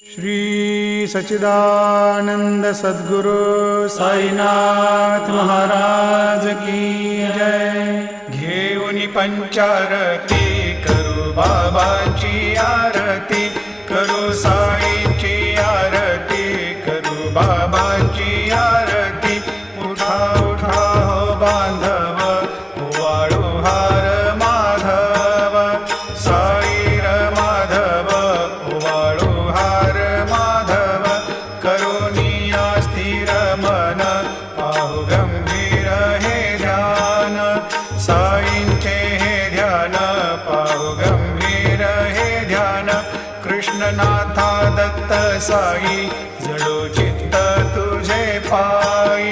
श्री सच्चिदानंद सद्गुरु साईनाथ महाराज की जय। घेऊन पंचारती करू बाबाची आरती, करू साईंची आरती, करू बाबांची आरती। उठा उठा हो बांधव, वाळू हार माधव, साई र माधव, वाळू हार माधव। करुणिया स्थिर मन, पाहु गंभीर हे ध्यान, साईंचे हे ध्यान, पाहु गंभीर हे ध्यान। कृष्णनाथा दत्त साई, जडो चित्त तुझे पायी,